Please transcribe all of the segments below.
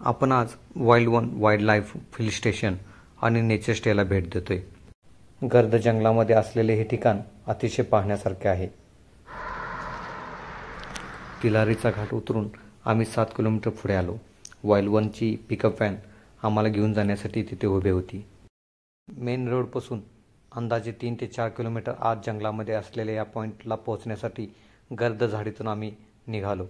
आपण आज wild life hill station आणि नेचर स्टेला भेट देतोय। गर्द जंगलामध्ये असलेले हे ठिकाण अतिशय पाहण्यासारखे आहे। तिलारीचा घाट उतरून आम्ही 7 किलोमीटर पुढे आलो। वाईल्डवनची पिकअप व्हॅन आम्हाला घेऊन जाण्यासाठी तिथे उभी होती। मेन रोडपासून अंदाजे 3 ते 4 किलोमीटर आत जंगलामध्ये असलेल्या या पॉईंटला पोहोचण्यासाठी गर्द झाडीतून आम्ही निघालो।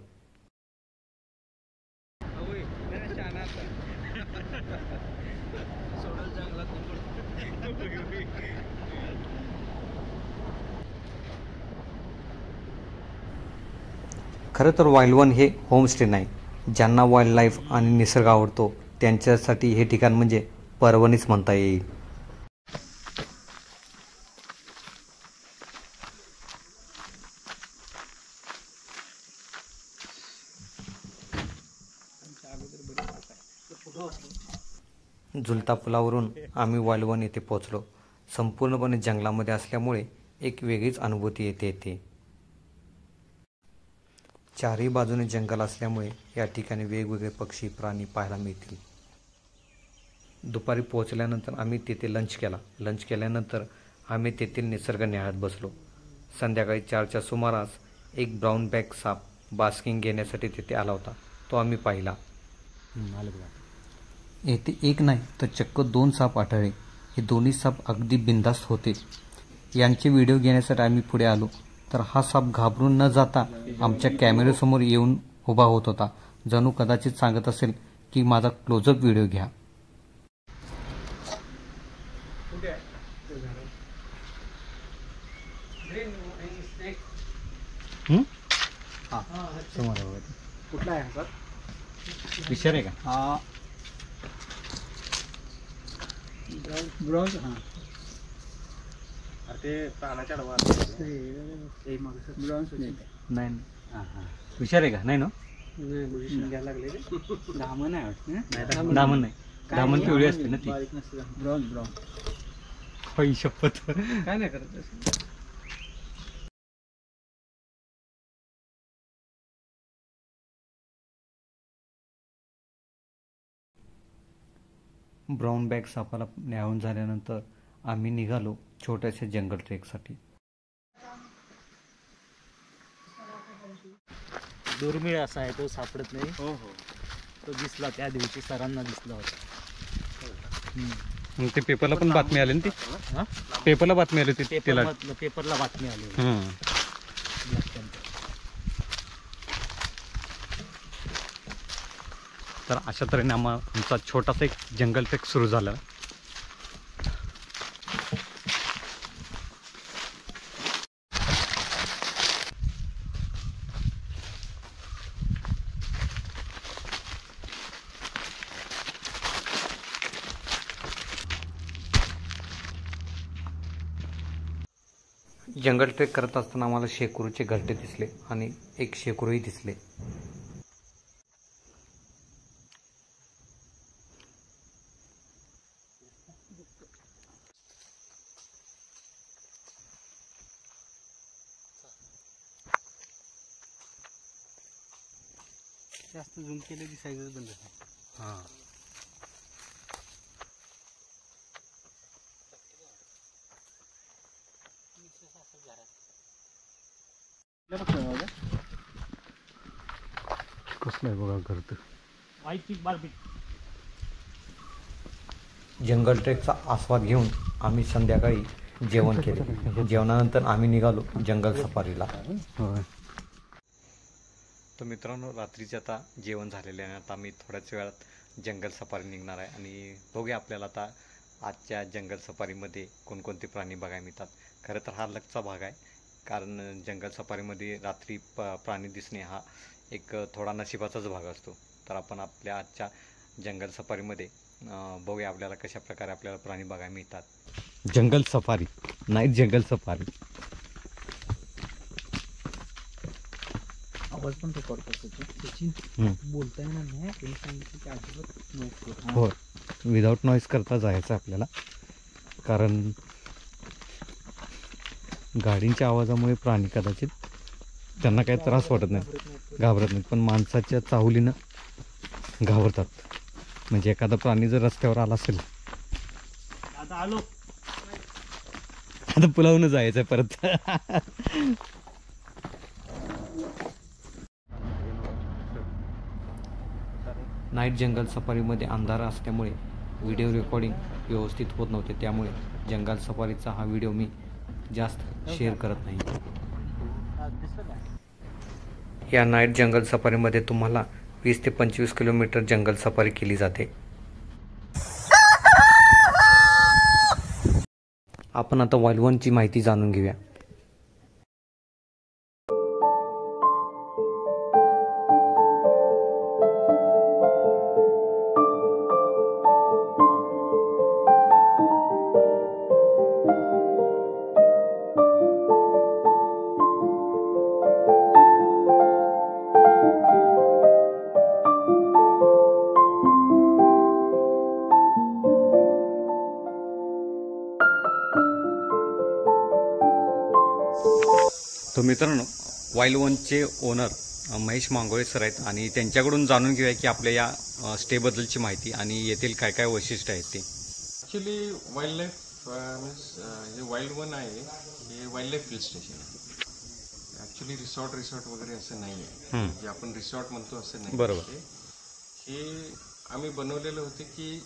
खरं तर वाईल्डवन हे होमस्टे नाही। ज्यांना वाईल्ड लाईफ आणि निसर्ग आवडतो त्यांच्यासाठी हे ठिकाण म्हणजे पर्वणीच म्हणता येईल। झुलता पुलावरून आम्ही वाईल्डवन येथे पोहोचलो। संपूर्णपणे जंगलामध्ये असल्यामुळे एक वेगळीच अनुभूती येते। चारही बाजूने जंगल असल्यामुळे या ठिकाणी वेगवेगळे पक्षी प्राणी पाहायला मिळतील। दुपारी पोहोचल्यानंतर आम्ही तेथे लंच केला। लंच केल्यानंतर आम्ही तेथील निसर्ग निहाळत बसलो। संध्याकाळी 4च्या सुमारास एक ब्राऊन बॅक साप बास्किंग घेण्यासाठी तिथे आला होता। तो आम्ही पाहिला। येथे एक नाही तर चक्क 2 साप आढळले। हे दोन्ही साप अगदी बिनधास्त होते। यांचे व्हिडिओ घेण्यासाठी आम्ही पुढे आलो तर हा साप घाबरून न जाता आमच्या कॅमेऱ्यासमोर येऊन उभा होत होता। जणू कदाचित सांगत असेल की माझा क्लोजअप व्हिडिओ घ्या। कुठला आहे सर? विचार आहे का? हा ब्रॉन्झ। हां ते प्राण्याच्या ब्रॉन्झ नाही। विचार आहे का? नाही ना, घ्यायला लागले दामन आहे वाटतं। दामन नाही, दामन पिवळी असते ना ती। ब्रॉन्झ होई शपथ, काय नाही करत। ब्राऊन बॅक सापाला न्याहून झाल्यानंतर आम्ही निघालो छोट्याशा जंगल ट्रेकसाठी। दुर्मिळ असा आहे, तो सापडत नाही। हो हो, तो दिसला त्या दिवशी सरांना दिसला होता। ते पेपरला पण बातमी आली ना, ती पेपरला बातमी आली होती। पेपरला बातमी आली। तर अशा तऱ्हेने आमचा छोटासा एक जंगल ट्रेक सुरू झाला। जंगल ट्रेक करत असताना आम्हाला शेकरूचे घरटे दिसले आणि एक शेकरूही दिसले। जास्त झूम केले की साईजच बंद होते। हां, कसलं आहे बघा घरत। जंगल ट्रेकचा आस्वाद घेऊन आम्ही संध्याकाळी जेवण केले। जेवणानंतर आम्ही निघालो जंगल सफारीला। तर मित्रांनो, रात्रीचे आता जेवण झालेले आहे। आता आम्ही थोड्याच वेळात जंगल सफारी निघणार आहे आणि बघूया आपल्याला आता आजच्या जंगल सफारीमध्ये कोणकोणते प्राणी बघायला मिळतात। खरं तर हा लकचा भाग आहे, कारण जंगल सफारीमध्ये रात्री प्राणी दिसणे हा एक थोडा नशिबाचाच भाग असतो। तर आपण आपल्या आजच्या जंगल सफारीमध्ये बघूया आपल्याला कशा प्रकारे आपल्याला प्राणी बघायला मिळतात। जंगल सफारी नाही, जंगल सफारी। आवाज पण रेकॉर्ड करतो त्याची, बोलता येणार नाही। त्यांनी सांगितलं की अजिबात नॉईज हो, विदाऊट नॉईज करता जायचं आपल्याला, कारण गाडींच्या आवाजामुळे प्राणी कदाचित त्यांना काही त्रास वाटत नाही, घाबरत नाहीत, पण माणसाच्या चाहुलीनं घाबरतात। म्हणजे एखादा प्राणी जर रस्त्यावर आला असेल आता आलो. आता पुलावून जायचं परत. नाईट जंगल सफारीमध्ये अंधार असल्यामुळे व्हिडिओ रेकॉर्डिंग व्यवस्थित होत नव्हते, त्यामुळे जंगल सफारीचा हा व्हिडिओ मी जास्त शेअर करत नाही. या नाईट जंगल सफारीमध्ये तुम्हाला 20 ते 25 किलोमीटर जंगल सफारी केली जाते. आपण आता वाईल्ड वनची माहिती जाणून घेऊया. तो मित्रांनो, वाईल्ड वनचे ओनर महेश मांगोळे सर आहेत आणि त्यांच्याकडून जाणून घेऊया की आपल्या या स्टेबद्दलची माहिती आणि येथील काय काय वैशिष्ट्य आहेत ते. ॲक्च्युली वाईल्ड लाईफ मीन्स हे वाईल्ड वन आहे, हे वाईल्ड लाईफ हिल स्टेशन आहे. ॲक्च्युली रिसॉर्ट वगैरे असं नाही आहे, जे आपण रिसॉर्ट म्हणतो असं नाही. बरोबर. हे आम्ही बनवलेलं होते की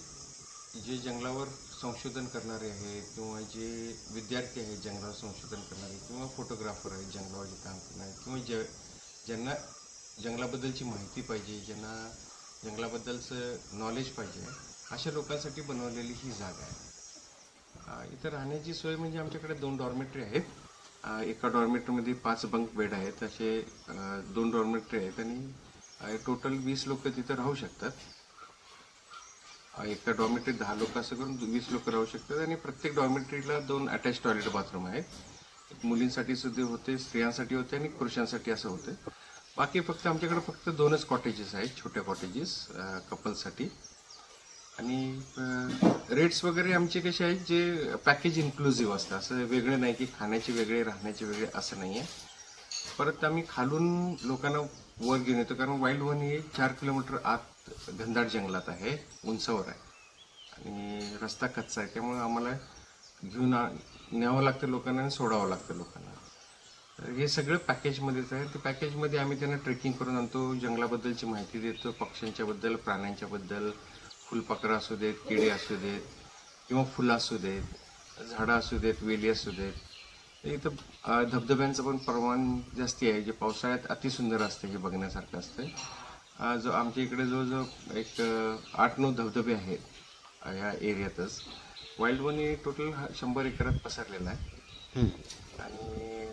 जे जंगलावर संशोधन करणारे आहेत किंवा जे विद्यार्थी आहेत जंगलावर संशोधन करणारे किंवा फोटोग्राफर आहेत जंगलावर जे काम करणारे किंवा ज्यांना जंगलाबद्दलची माहिती पाहिजे, ज्यांना जंगलाबद्दलचं नॉलेज पाहिजे, अशा लोकांसाठी बनवलेली ही जागा आहे. इथं राहण्याची सोय म्हणजे आमच्याकडे 2 डॉर्मेटरी आहेत. एका डॉर्मेटरीमध्ये 5 बंक बेड आहेत, असे 2 डॉर्मेटरी आहेत आणि टोटल 20 लोक तिथं राहू शकतात. एका डॉर्मेटरीत 10 लोक असं करून 20 लोक राहू शकतात आणि प्रत्येक डॉर्मेटरीला 2 अटॅच टॉयलेट बाथरूम आहेत. मुलींसाठी सुद्धा होते, स्त्रियांसाठी होते आणि पुरुषांसाठी असं होतं. बाकी फक्त आमच्याकडे फक्त 2च कॉटेजेस आहेत, छोट्या कॉटेजेस कपल्ससाठी. आणि रेट्स वगैरे आमचे कसे आहेत जे पॅकेज इन्क्लुझिव्ह असतं, असं वेगळं नाही की खाण्याचे वेगळे राहण्याचे वेगळे असं नाही आहे. परत आम्ही खालून लोकांना वर घेऊन येतो, कारण वाईल्ड वन हे 4 किलोमीटर आत घनदाट जंगलात आहे, उंचावर आहे आणि रस्ता कच्चा आहे, त्यामुळे आम्हाला घेऊन न्यावं लागतं लोकांना आणि सोडावं लागतं लोकांना. तर हे सगळं पॅकेजमध्येच आहे. ते पॅकेजमध्ये आम्ही त्यांना ट्रेकिंग करून आणतो, जंगलाबद्दलची माहिती देतो, पक्ष्यांच्याबद्दल, प्राण्यांच्याबद्दल, फुलपाखरं असू देत, किडे असू देत किंवा फुलं असू देत, झाडं असू देत, वेली असू देत. इथं धबधब्यांचं पण प्रमाण जास्ती आहे, जे पावसाळ्यात अतिसुंदर असतं, हे बघण्यासारखं असतं. जो आमच्या इकडे जवळजवळ एक 8-9 धबधबे आहेत ह्या एरियातच. वाईल्ड वन हे टोटल 100 एकरात पसरलेलं आहे. आणि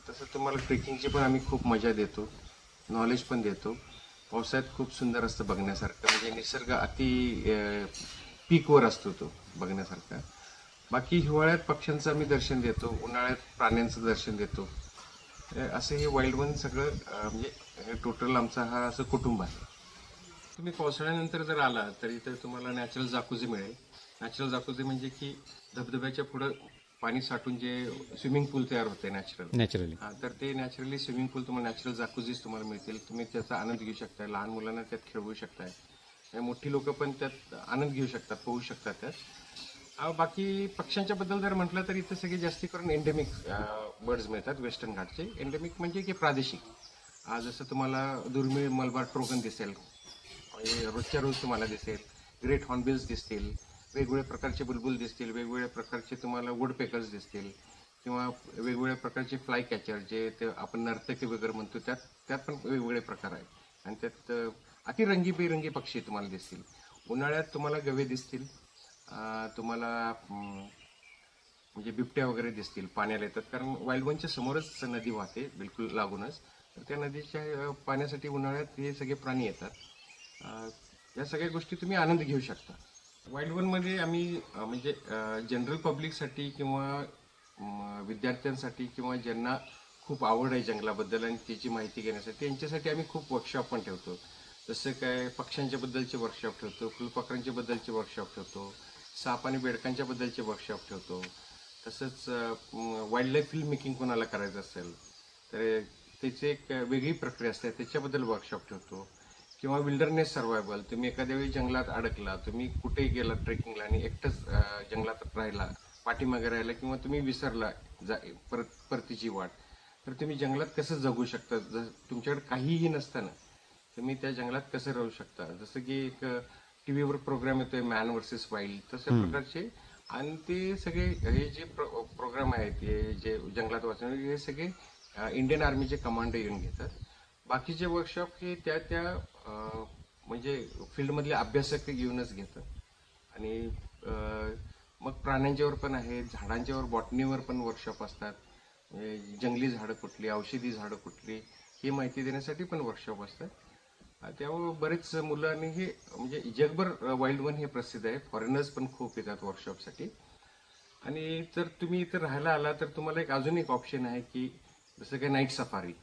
तसं तुम्हाला ट्रेकिंगची पण आम्ही खूप मजा देतो, नॉलेज पण देतो. पावसाळ्यात खूप सुंदर असतं बघण्यासारखं, म्हणजे निसर्ग पीकवर असतो तो बघण्यासारखा. बाकी हिवाळ्यात पक्ष्यांचं आम्ही दर्शन देतो, उन्हाळ्यात प्राण्यांचं दर्शन देतो. असं हे वाईल्ड वन सगळं म्हणजे टोटल आमचा हा असं कुटुंब आहे. तुम्ही पावसाळ्यानंतर जर आला तर इथं तुम्हाला नॅचरल जाकुझी मिळेल. नॅचरल जाकुझी म्हणजे की धबधब्याच्या पुढं पाणी साठून जे स्विमिंग पूल तयार होते नॅचरली, तर ते नॅचरली स्विमिंग पूल तुम्हाला नॅचरल जाकुझीज तुम्हाला मिळतील. तुम्ही त्याचा आनंद घेऊ शकता, लहान मुलांना त्यात खेळवू शकताय, मोठी लोक पण त्यात आनंद घेऊ शकतात, पोहू शकतात त्यात. बाकी पक्ष्यांच्या बद्दल जर म्हटलं तर इथे सगळे जास्ती करून एंडेमिक बर्ड्स मिळतात वेस्टर्न घाटचे. एंडेमिक म्हणजे की प्रादेशिक. जसं तुम्हाला दुर्मिळ मलबार ट्रोगन दिसेल, रोजच्या रोज तुम्हाला दिसेल, ग्रेट हॉर्नबिल्स दिसतील, वेगवेगळ्या प्रकारचे बुलबुल दिसतील, वेगवेगळ्या प्रकारचे तुम्हाला वुडपेकर्स दिसतील किंवा वेगवेगळ्या प्रकारचे फ्लाय कॅचर जे ते आपण नर्तकी वगैरे म्हणतो, त्यात पण वेगवेगळे प्रकार आहेत आणि त्यात अतिरंगीबेरंगी पक्षी तुम्हाला दिसतील. उन्हाळ्यात तुम्हाला गवे दिसतील, तुम्हाला म्हणजे बिबट्या वगैरे दिसतील, पाण्याला येतात, कारण वाईल्ड वनच्या समोरच नदी वाहते बिलकुल लागूनच. तर त्या नदीच्या पाण्यासाठी उन्हाळ्यात हे सगळे प्राणी येतात. या सगळ्या गोष्टी तुम्ही आनंद घेऊ शकता. वाईल्ड वनमध्ये आम्ही म्हणजे जनरल पब्लिकसाठी किंवा विद्यार्थ्यांसाठी किंवा ज्यांना खूप आवड आहे जंगलाबद्दल आणि त्याची माहिती घेण्यासाठी, त्यांच्यासाठी आम्ही खूप वर्कशॉप पण ठेवतो. जसं काय पक्ष्यांच्या बद्दलचे वर्कशॉप ठेवतो, फुलपाखरांच्या बद्दलचे वर्कशॉप ठेवतो, साप आणि बेडकांच्या बद्दलचे वर्कशॉप ठेवतो. तसंच वाईल्ड लाईफ फिल्म मेकिंग कोणाला करायचं असेल तर त्याची एक वेगळी प्रक्रिया असते, त्याच्याबद्दल वर्कशॉप ठेवतो. किंवा विल्डरनेस सर्व्हायवल. तुम्ही एखाद्या वेळी जंगलात अडकला, तुम्ही कुठेही गेला ट्रेकिंगला आणि एकटंच जंगलात राहिला, पाठीमागे राहिला किंवा तुम्ही विसरला परतीची वाट, तर तुम्ही जंगलात कसं जगू शकता? तुमच्याकडे काहीही नसताना तुम्ही त्या जंगलात कसं राहू शकता? जसं की एक टीव्हीवर प्रोग्राम येतोय मॅन वर्सेस वाईल्ड, तशा प्रकारचे. आणि ते सगळे हे जे प्रोग्राम आहेत, हे जे जंगलात वाचवणे, हे सगळे इंडियन आर्मीचे कमांडो येऊन घेतात. बाकीचे वर्कशॉप हे त्या म्हणजे फील्डमधले अभ्यासक येऊनच घेतात. आणि मग प्राण्यांच्यावर पण आहे, झाडांच्यावर बॉटनीवर पण वर्कशॉप असतात. जंगली झाडं कुठली, औषधी झाडं कुठली, हे माहिती देण्यासाठी पण वर्कशॉप असतात. त्यामुळे बरेच मुलांनी हे म्हणजे जगभर वाईल्ड वन हे प्रसिद्ध आहे. फॉरेनर्स पण खूप येतात वर्कशॉपसाठी. आणि जर तुम्ही इथं राहायला आला तर तुम्हाला अजून एक ऑप्शन आहे की जसं काही नाईट सफारी,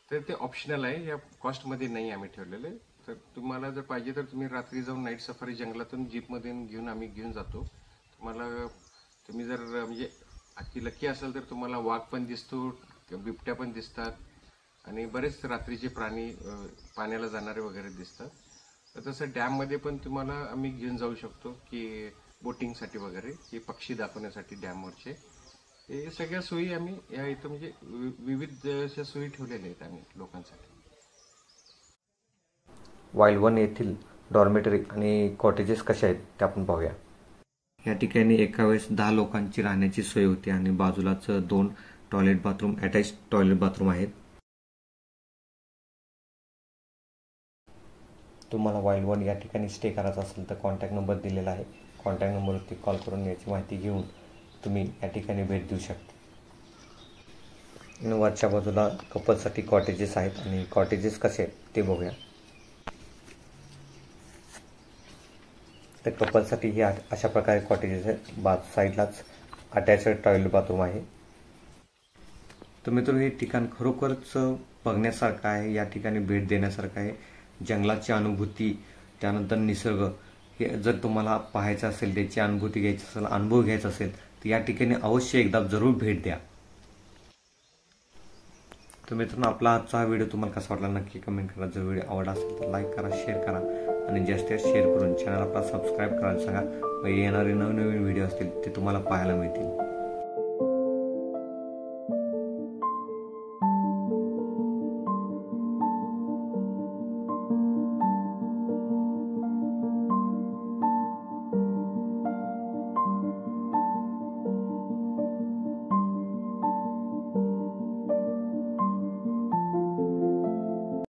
तर ते ऑप्शनल आहे, या कॉस्टमध्ये नाही आम्ही ठेवलेले. तर तुम्हाला जर पाहिजे तर तुम्ही रात्री जाऊन नाईट सफारी जंगलातून जीपमध्ये आम्ही घेऊन जातो तुम्हाला. तुम्ही जर म्हणजे अति लकी असाल तर तुम्हाला वाघ पण दिसतो, बिबट्या पण दिसतात आणि बरेच रात्रीचे प्राणी पाण्याला जाणारे वगैरे दिसतात. तर तसं डॅममध्ये पण तुम्हाला आम्ही घेऊन जाऊ शकतो की बोटिंगसाठी वगैरे, की पक्षी दाखवण्यासाठी डॅमवरचे. हे सगळ्या सोयी आम्ही या इथं म्हणजे विविध अशा सोयी ठेवलेल्या आहेत आम्ही लोकांसाठी. वाईल्ड वन येथील डॉर्मेटरी आणि कॉटेजेस कसे आहेत ते आपण पाहूया. या ठिकाणी एका वेळेस 10 लोकांची राहण्याची सोय होती आणि बाजूलाच 2 toilet bathroom, attach toilet bathroom आहेत. तुम्हाला वाईल्ड वन या ठिकाणी स्टे करायचा असेल तर कॉन्टॅक्ट नंबर दिलेला आहे. कॉन्टॅक्ट नंबरवरती कॉल करून याची माहिती घेऊन तुम्ही या ठिकाणी भेट देऊ शकता. आणि वरच्या बाजूला कपलसाठी कॉटेजेस आहेत आणि कॉटेजेस कसे आहेत ते बघूया. तर कपलसाठी ही अशा प्रकारे कॉटेजेस आहेत. साईडलाच अटॅच्ड टॉयलेट बाथरूम आहे. तर मित्रांनो, हे ठिकाण खरोखरच बघण्यासारखं आहे, या ठिकाणी भेट देण्यासारखं आहे. जंगलाची अनुभूती, त्यानंतर निसर्ग, हे जर तुम्हाला पाहायचं असेल, त्याची अनुभूती घ्यायची असेल, अनुभव घ्यायचा असेल तर या ठिकाणी अवश्य एकदा जरूर भेट द्या. तर मित्रांनो, आपला आजचा हा व्हिडिओ तुम्हाला कसा वाटला नक्की कमेंट करा. जर व्हिडिओ आवडला असेल तर लाईक करा, शेअर करा आणि जास्तीत जास्त शेअर करून चॅनल आपला सबस्क्राईब करायला सांगा. व येणारे नवनवीन व्हिडिओ असतील ते तुम्हाला पाहायला मिळतील.